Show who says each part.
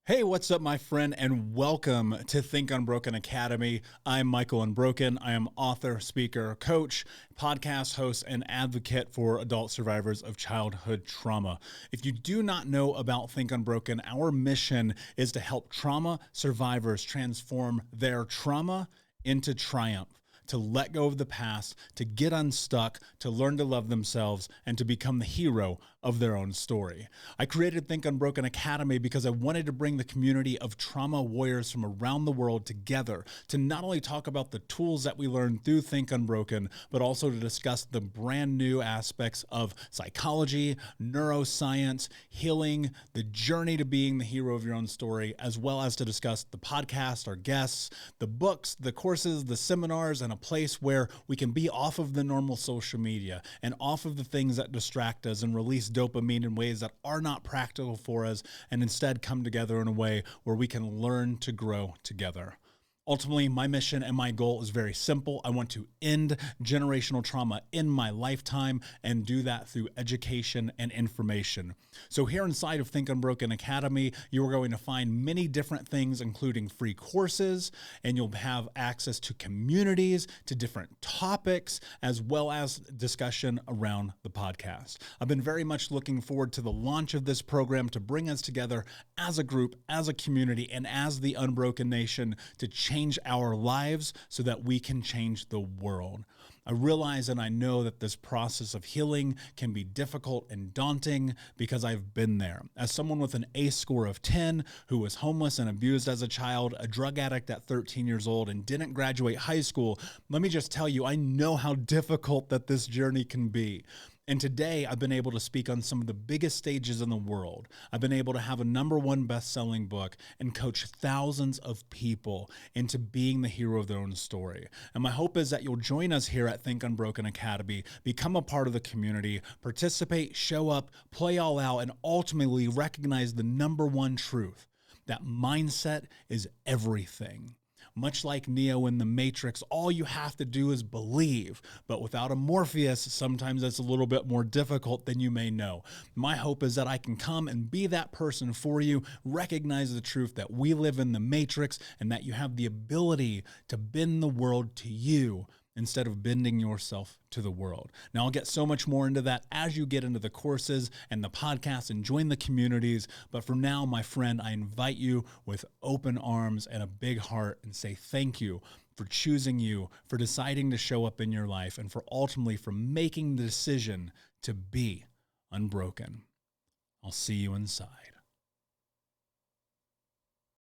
Speaker 1: Hey, what's up, my friend, and welcome to Think Unbroken Academy. I'm Michael Unbroken. I am author, speaker, coach, podcast host, and advocate for adult survivors of childhood trauma. If you do not know about Think Unbroken, our mission is to help trauma survivors transform their trauma into triumph, to let go of the past, to get unstuck, to learn to love themselves, and to become the hero of their own story. I created Think Unbroken Academy because I wanted to bring the community of trauma warriors from around the world together to not only talk about the tools that we learned through Think Unbroken, but also to discuss the brand new aspects of psychology, neuroscience, healing, the journey to being the hero of your own story, as well as to discuss the podcast, our guests, the books, the courses, the seminars, and a place where we can be off of the normal social media and off of the things that distract us and release dopamine in ways that are not practical for us, and instead come together in a way where we can learn to grow together. Ultimately, my mission and my goal is very simple. I want to end generational trauma in my lifetime and do that through education and information. So here inside of Think Unbroken Academy, you are going to find many different things, including free courses, and you'll have access to communities, to different topics, as well as discussion around the podcast. I've been very much looking forward to the launch of this program to bring us together as a group, as a community, and as the Unbroken Nation to change our lives so that we can change the world. I realize and I know that this process of healing can be difficult and daunting because I've been there. As someone with an ACE score of 10 who was homeless and abused as a child, a drug addict at 13 years old, and didn't graduate high school, let me just tell you, I know how difficult that this journey can be. And today I've been able to speak on some of the biggest stages in the world. I've been able to have a #1 best-selling book and coach thousands of people into being the hero of their own story. And my hope is that you'll join us here at Think Unbroken Academy, become a part of the community, participate, show up, play all out, and ultimately recognize the #1 truth, that mindset is everything. Much like Neo in the Matrix, all you have to do is believe. But without a Morpheus, sometimes it's a little bit more difficult than you may know. My hope is that I can come and be that person for you, recognize the truth that we live in the Matrix and that you have the ability to bend the world to you instead of bending yourself to the world. Now, I'll get so much more into that as you get into the courses and the podcast and join the communities. But for now, my friend, I invite you with open arms and a big heart and say thank you for choosing you, for deciding to show up in your life, and for ultimately for making the decision to be unbroken. I'll see you inside.